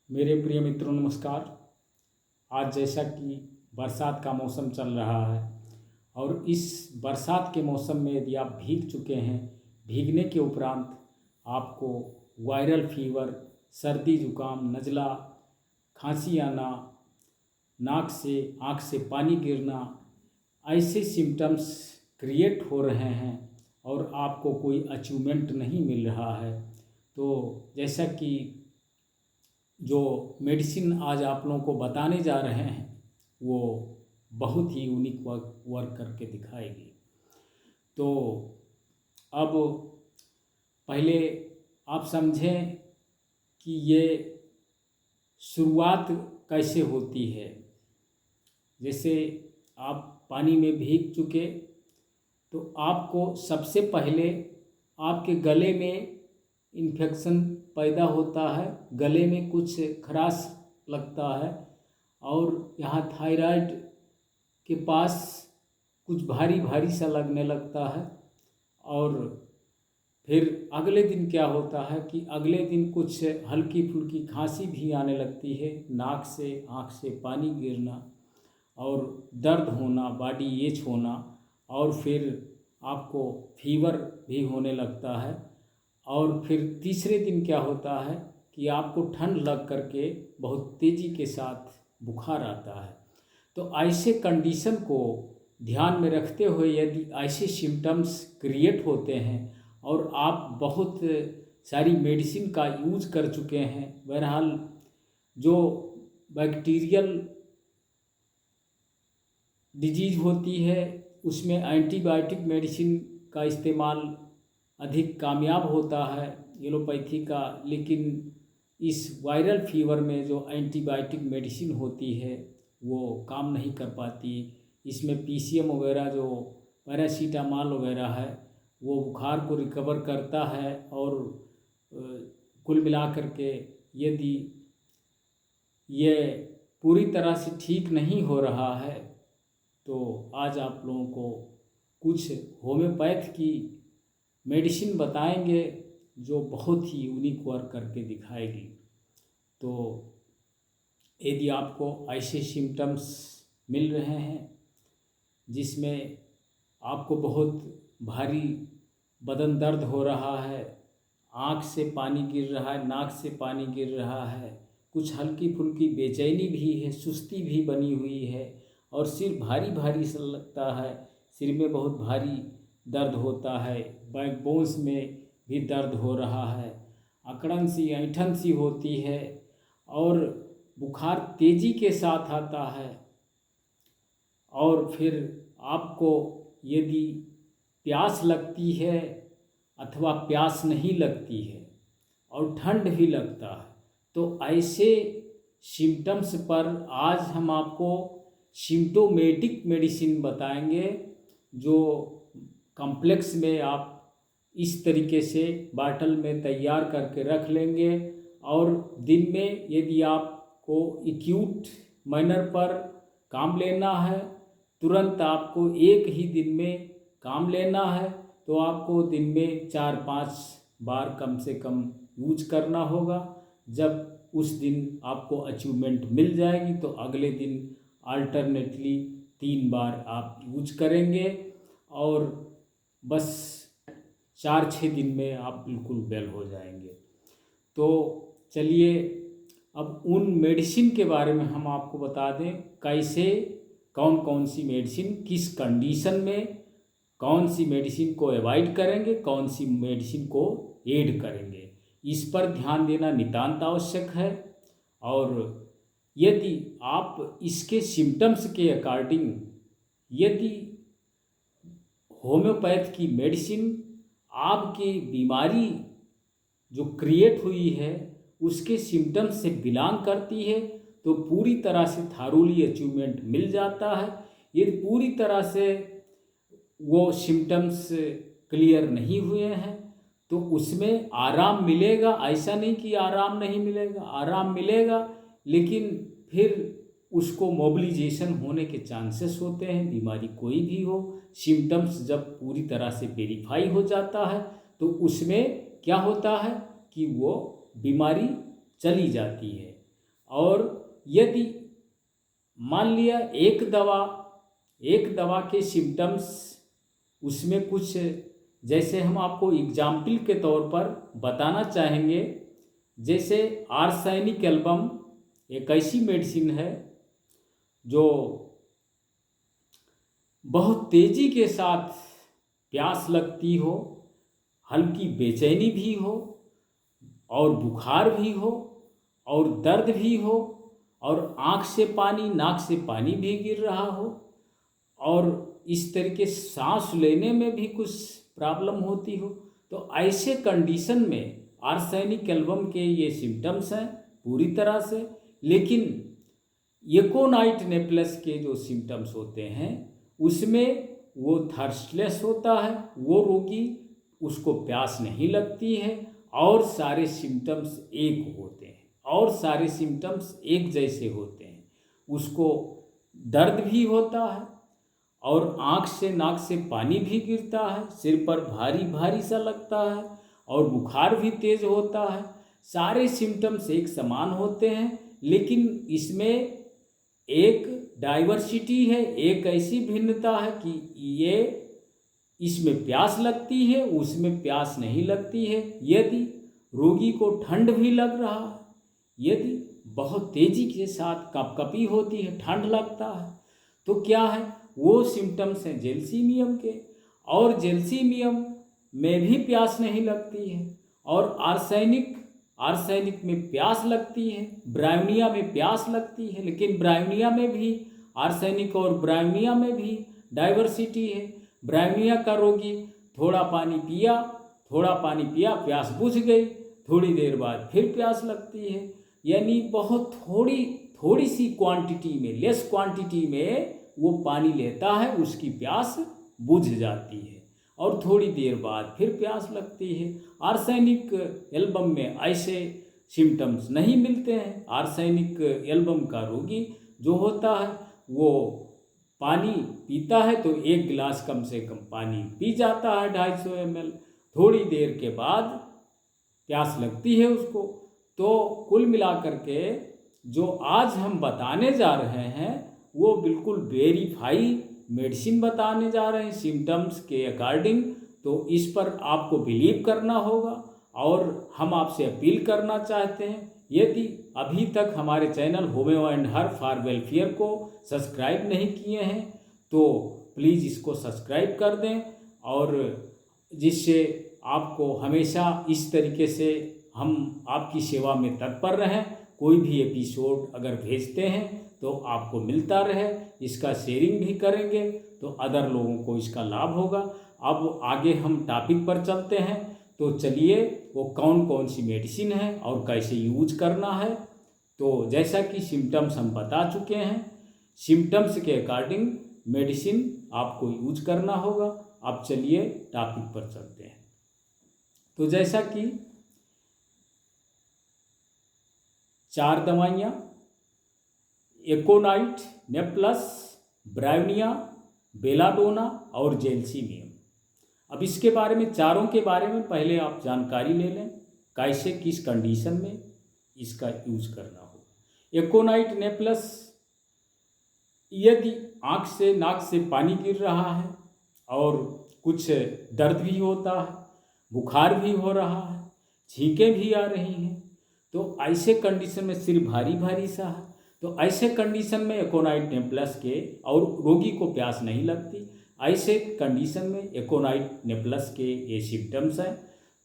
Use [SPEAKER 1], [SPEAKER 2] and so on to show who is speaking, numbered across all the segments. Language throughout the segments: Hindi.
[SPEAKER 1] मेरे प्रिय मित्रों नमस्कार। आज जैसा कि बरसात का मौसम चल रहा है और इस बरसात के मौसम में यदि आप भीग चुके हैं, भीगने के उपरांत आपको वायरल फीवर, सर्दी जुकाम, नज़ला, खांसी आना, नाक से आँख से पानी गिरना, ऐसे सिम्टम्स क्रिएट हो रहे हैं और आपको कोई अचीवमेंट नहीं मिल रहा है, तो जैसा कि जो मेडिसिन आज आप लोगों को बताने जा रहे हैं वो बहुत ही यूनिक वर्क करके दिखाएगी। तो अब पहले आप समझें कि ये शुरुआत कैसे होती है। जैसे आप पानी में भीग चुके तो आपको सबसे पहले आपके गले में इन्फेक्शन पैदा होता है, गले में कुछ खराश लगता है और यहाँ थायराइड के पास कुछ भारी भारी सा लगने लगता है। और फिर अगले दिन क्या होता है कि अगले दिन कुछ हल्की फुल्की खांसी भी आने लगती है, नाक से आँख से पानी गिरना और दर्द होना, बॉडी एच होना, और फिर आपको फीवर भी होने लगता है। और फिर तीसरे दिन क्या होता है कि आपको ठंड लग करके बहुत तेज़ी के साथ बुखार आता है। तो ऐसे कंडीशन को ध्यान में रखते हुए यदि ऐसे सिम्टम्स क्रिएट होते हैं और आप बहुत सारी मेडिसिन का यूज कर चुके हैं, बहरहाल जो बैक्टीरियल डिजीज़ होती है उसमें एंटीबायोटिक मेडिसिन का इस्तेमाल अधिक कामयाब होता है, एलोपैथी का, लेकिन इस वायरल फीवर में जो एंटीबायोटिक मेडिसिन होती है वो काम नहीं कर पाती। इसमें पीसीएम वगैरह, जो पैरासीटामॉल वगैरह है, वो बुखार को रिकवर करता है। और कुल मिलाकर के यदि ये पूरी तरह से ठीक नहीं हो रहा है तो आज आप लोगों को कुछ होम्योपैथ की मेडिसिन बताएंगे जो बहुत ही यूनिक वर्क करके दिखाएगी। तो यदि आपको ऐसे सिम्टम्स मिल रहे हैं जिसमें आपको बहुत भारी बदन दर्द हो रहा है, आँख से पानी गिर रहा है, नाक से पानी गिर रहा है, कुछ हल्की फुल्की बेचैनी भी है, सुस्ती भी बनी हुई है और सिर भारी भारी सा लगता है, सिर में बहुत भारी दर्द होता है, बैकबोन्स में भी दर्द हो रहा है, अकड़न सी ऐंठन सी होती है और बुखार तेज़ी के साथ आता है। और फिर आपको यदि प्यास लगती है अथवा प्यास नहीं लगती है और ठंड भी लगता है, तो ऐसे सिम्टम्स पर आज हम आपको सिम्टोमेटिक मेडिसिन बताएंगे जो कॉम्प्लेक्स में आप इस तरीके से बाटल में तैयार करके रख लेंगे और दिन में यदि आपको एक्यूट मैनर पर काम लेना है, तुरंत आपको एक ही दिन में काम लेना है, तो आपको दिन में 4-5 बार कम से कम यूज करना होगा। जब उस दिन आपको अचीवमेंट मिल जाएगी तो अगले दिन अल्टरनेटली 3 बार आप यूज करेंगे और बस 4-6 दिन में आप बिल्कुल वेल हो जाएंगे। तो चलिए अब उन मेडिसिन के बारे में हम आपको बता दें, कैसे कौन कौन सी मेडिसिन किस कंडीशन में, कौन सी मेडिसिन को अवॉइड करेंगे, कौन सी मेडिसिन को ऐड करेंगे, इस पर ध्यान देना नितांत आवश्यक है। और यदि आप इसके सिम्टम्स के अकॉर्डिंग यदि होम्योपैथ की मेडिसिन आपकी बीमारी जो क्रिएट हुई है उसके सिम्टम्स से बिलोंग करती है तो पूरी तरह से थारोली अचीवमेंट मिल जाता है। यदि पूरी तरह से वो सिम्टम्स क्लियर नहीं हुए हैं तो उसमें आराम मिलेगा, ऐसा नहीं कि आराम नहीं मिलेगा, आराम मिलेगा, लेकिन फिर उसको मोबिलाइजेशन होने के चांसेस होते हैं। बीमारी कोई भी हो, सिम्टम्स जब पूरी तरह से वेरीफाई हो जाता है तो उसमें क्या होता है कि वो बीमारी चली जाती है। और यदि मान लिया एक दवा के सिम्टम्स उसमें कुछ, जैसे हम आपको एग्जाम्पल के तौर पर बताना चाहेंगे, जैसे आर्सेनिक एल्बम एक ऐसी मेडिसिन है जो बहुत तेज़ी के साथ प्यास लगती हो, हल्की बेचैनी भी हो और बुखार भी हो और दर्द भी हो और आँख से पानी नाक से पानी भी गिर रहा हो और इस तरीके सांस लेने में भी कुछ प्रॉब्लम होती हो, तो ऐसे कंडीशन में आर्सेनिक एल्बम के ये सिम्टम्स हैं पूरी तरह से। लेकिन एकोनाइट नेप्लस के जो सिम्टम्स होते हैं उसमें वो थर्स्टलेस होता है, वो रोगी, उसको प्यास नहीं लगती है और सारे सिम्टम्स एक होते हैं और सारे सिम्टम्स एक जैसे होते हैं। उसको दर्द भी होता है और आँख से नाक से पानी भी गिरता है, सिर पर भारी भारी सा लगता है और बुखार भी तेज़ होता है। सारे सिम्टम्स एक समान होते हैं, लेकिन इसमें एक डाइवर्सिटी है, एक ऐसी भिन्नता है कि ये इसमें प्यास लगती है, उसमें प्यास नहीं लगती है। यदि रोगी को ठंड भी लग रहा है, यदि बहुत तेज़ी के साथ कपकपी होती है, ठंड लगता है, तो क्या है, वो सिम्टम्स हैं जेलसीमियम के। और जेलसीमियम में भी प्यास नहीं लगती है और आर्सेनिक में प्यास लगती है, ब्रायोनिया में प्यास लगती है, लेकिन ब्रायोनिया में भी, आर्सेनिक और ब्रायोनिया में भी डाइवर्सिटी है। ब्रायोनिया का रोगी थोड़ा पानी पिया, प्यास बुझ गई, थोड़ी देर बाद फिर प्यास लगती है, यानी बहुत थोड़ी सी क्वांटिटी में, लेस क्वांटिटी में वो पानी लेता है, उसकी प्यास बुझ जाती है और थोड़ी देर बाद फिर प्यास लगती है। आर्सेनिक एल्बम में ऐसे सिम्टम्स नहीं मिलते हैं। आर्सेनिक एल्बम का रोगी जो होता है वो पानी पीता है तो 1 गिलास कम से कम पानी पी जाता है, 250 ml, थोड़ी देर के बाद प्यास लगती है उसको। तो कुल मिलाकर के जो आज हम बताने जा रहे हैं वो बिल्कुल वेरीफाई मेडिसिन बताने जा रहे हैं सिम्टम्स के अकॉर्डिंग, तो इस पर आपको बिलीव करना होगा। और हम आपसे अपील करना चाहते हैं, यदि अभी तक हमारे channel homeo and herb for welfare को सब्सक्राइब नहीं किए हैं तो प्लीज़ इसको सब्सक्राइब कर दें, और जिससे आपको हमेशा इस तरीके से हम आपकी सेवा में तत्पर रहें। कोई भी एपिसोड अगर भेजते हैं तो आपको मिलता रहे, इसका शेयरिंग भी करेंगे तो अदर लोगों को इसका लाभ होगा। अब आगे हम टॉपिक पर चलते हैं, तो चलिए वो कौन कौन सी मेडिसिन है और कैसे यूज करना है। तो जैसा कि सिम्टम्स हम बता चुके हैं, सिम्टम्स के अकॉर्डिंग मेडिसिन आपको यूज करना होगा। अब चलिए टॉपिक पर चलते हैं। तो जैसा कि 4 दवाइयाँ, एकोनाइट नेप्लस, ब्रायोनिया, बेलाडोना और जेलसीमियम। अब इसके बारे में, चारों के बारे में पहले आप जानकारी ले लें, कैसे किस कंडीशन में इसका यूज करना होगा। एकोनाइट नेप्लस, यदि आँख से नाक से पानी गिर रहा है और कुछ दर्द भी होता है, बुखार भी हो रहा है, छींकें भी आ रही हैं, तो ऐसे कंडीशन में सिर भारी भारी सा है, तो ऐसे कंडीशन में एकोनाइट नेप्लस के, और रोगी को प्यास नहीं लगती, ऐसे कंडीशन में एकोनाइट नेप्लस के ये सिम्टम्स हैं।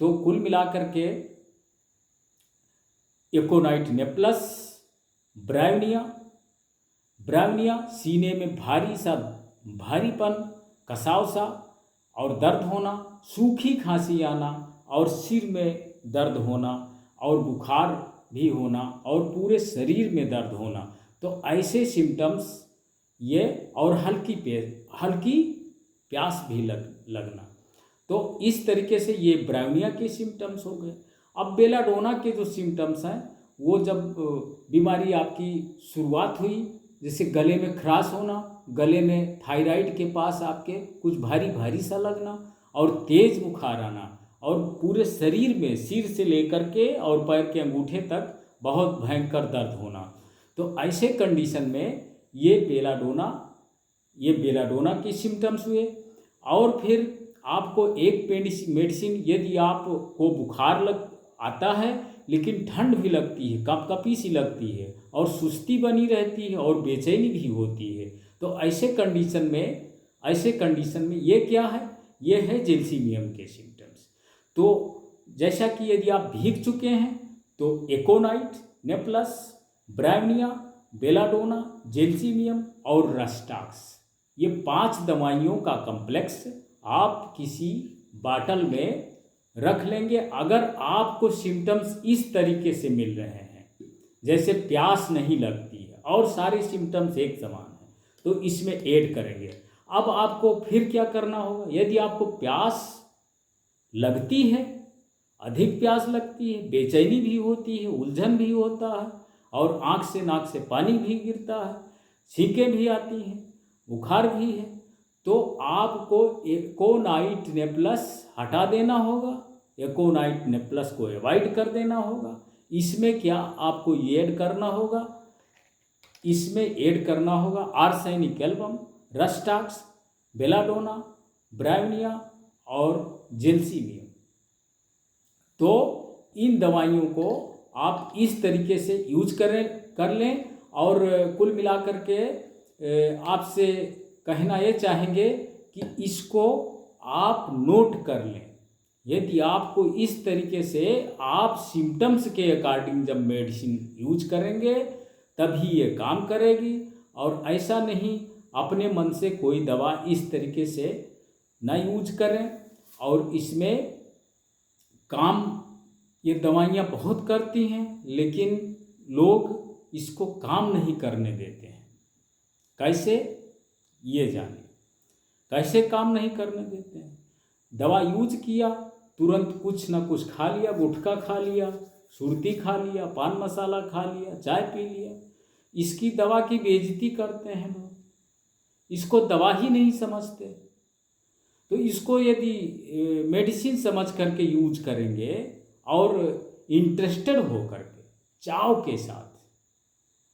[SPEAKER 1] तो कुल मिलाकर के एकोनाइट नेप्लस, ब्रायोनिया सीने में भारीपन, कसाव सा और दर्द होना, सूखी खांसी आना और सिर में दर्द होना और बुखार भी होना और पूरे शरीर में दर्द होना, तो ऐसे सिम्टम्स ये, और हल्की प्यास भी लगना, तो इस तरीके से ये ब्रायोनिया के सिम्टम्स हो गए। अब बेलाडोना के जो सिम्टम्स हैं, वो जब बीमारी आपकी शुरुआत हुई, जैसे गले में खराश होना, गले में थायराइड के पास आपके कुछ भारी भारी सा लगना और तेज़ बुखार आना और पूरे शरीर में, सिर से लेकर के और पैर के अंगूठे तक बहुत भयंकर दर्द होना। तो ऐसे कंडीशन में ये बेलाडोना के सिम्टम्स हुए। और फिर आपको एक मेडिसिन, यदि आपको बुखार आता है लेकिन ठंड भी लगती है, कपकपी सी लगती है और सुस्ती बनी रहती है और बेचैनी भी होती है, तो ऐसे कंडीशन में ये क्या है, ये है जेल्सीमियम के सिम्टम्स। तो जैसा कि यदि आप भीग चुके हैं तो एकोनाइट, नेप्लस, ब्राविनिया, बेलाडोना, जेल्सीमियम और रस्टाक्स, ये 5 दवाइयों का कम्प्लेक्स आप किसी बाटल में रख लेंगे। अगर आपको सिम्टम्स इस तरीके से मिल रहे हैं, जैसे प्यास नहीं लगती है और सारे सिम्टम्स एक समान हैं, तो इसमें ऐड करेंगे। अब आपको फिर क्या करना होगा, यदि आपको प्यास लगती है, अधिक प्यास लगती है, बेचैनी भी होती है, उलझन भी होता है और आँख से नाक से पानी भी गिरता है, छींकें भी आती हैं, बुखार भी है, तो आपको एकोनाइट नेप्लस हटा देना होगा, एकोनाइट नेप्लस को अवॉइड कर देना होगा। इसमें क्या आपको ऐड करना होगा, इसमें ऐड करना होगा आर्सेनिक एल्बम, रस्टाक्स, बेलाडोना, ब्राविनिया और जेल्सीमियम। तो इन दवाइयों को आप इस तरीके से यूज कर लें। और कुल मिलाकर के आपसे कहना ये चाहेंगे कि इसको आप नोट कर लें। यदि आपको इस तरीके से आप सिम्टम्स के अकॉर्डिंग जब मेडिसिन यूज करेंगे तभी ये काम करेगी, और ऐसा नहीं अपने मन से कोई दवा इस तरीके से ना यूज करें। और इसमें काम ये दवाइयाँ बहुत करती हैं, लेकिन लोग इसको काम नहीं करने देते हैं। कैसे, ये जाने कैसे काम नहीं करने देते हैं। दवा यूज किया, तुरंत कुछ ना कुछ खा लिया, गुटखा खा लिया, सुरती खा लिया, पान मसाला खा लिया, चाय पी लिया, इसकी दवा की बेइज्जती करते हैं लोग, इसको दवा ही नहीं समझते। तो इसको यदि मेडिसिन समझ करके यूज करेंगे और इंटरेस्टेड हो करके, चाव के साथ,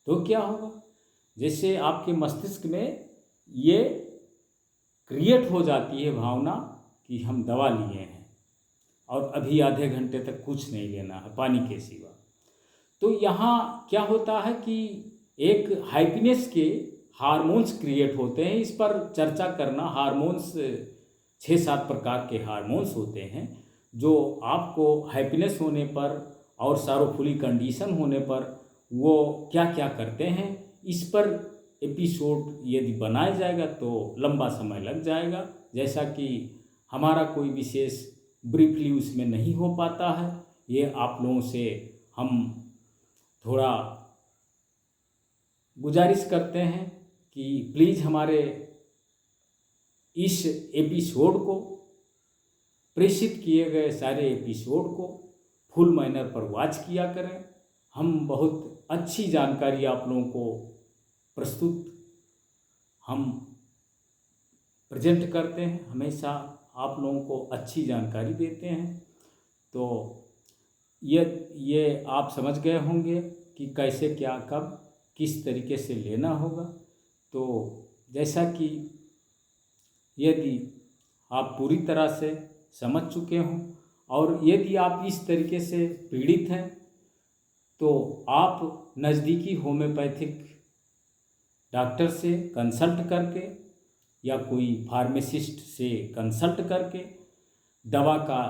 [SPEAKER 1] तो क्या होगा, जैसे आपके मस्तिष्क में ये क्रिएट हो जाती है भावना कि हम दवा लिए हैं और अभी आधे घंटे तक कुछ नहीं लेना है पानी के सिवा। तो यहाँ क्या होता है कि एक हैप्पीनेस के हार्मोन्स क्रिएट होते हैं। इस पर चर्चा करना, हार्मोन्स 6-7 प्रकार के हार्मोन्स होते हैं जो आपको हैप्पीनेस होने पर और सारोफुली कंडीशन होने पर वो क्या क्या करते हैं, इस पर एपिसोड यदि बनाया जाएगा तो लंबा समय लग जाएगा। जैसा कि हमारा कोई विशेष ब्रीफली उसमें नहीं हो पाता है, ये आप लोगों से हम थोड़ा गुजारिश करते हैं कि प्लीज़ हमारे इस एपिसोड को, प्रेषित किए गए सारे एपिसोड को फुल मैनर पर वॉच किया करें। हम बहुत अच्छी जानकारी आप लोगों को प्रस्तुत हम प्रेजेंट करते हैं, हमेशा आप लोगों को अच्छी जानकारी देते हैं। तो ये आप समझ गए होंगे कि कैसे, क्या, कब, किस तरीके से लेना होगा। तो जैसा कि यदि आप पूरी तरह से समझ चुके हों और यदि आप इस तरीके से पीड़ित हैं तो आप नज़दीकी होम्योपैथिक डॉक्टर से कंसल्ट करके या कोई फार्मासिस्ट से कंसल्ट करके दवा का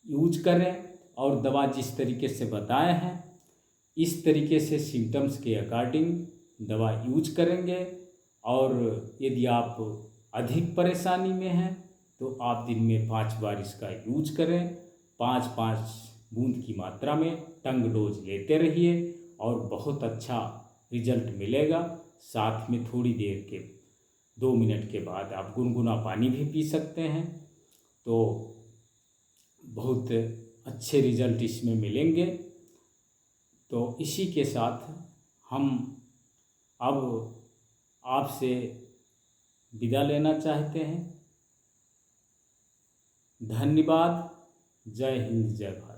[SPEAKER 1] यूज करें और दवा जिस तरीके से बताए हैं इस तरीके से सिम्टम्स के अकॉर्डिंग दवा यूज करेंगे। और यदि आप अधिक परेशानी में हैं तो आप दिन में 5 बार इसका यूज करें, 5-5 बूंद की मात्रा में टंग डोज लेते रहिए और बहुत अच्छा रिजल्ट मिलेगा। साथ में थोड़ी देर के 2 मिनट के बाद आप गुनगुना पानी भी पी सकते हैं, तो बहुत अच्छे रिजल्ट इसमें मिलेंगे। तो इसी के साथ हम अब आपसे विदा लेना चाहते हैं। धन्यवाद। जय हिंद, जय भारत।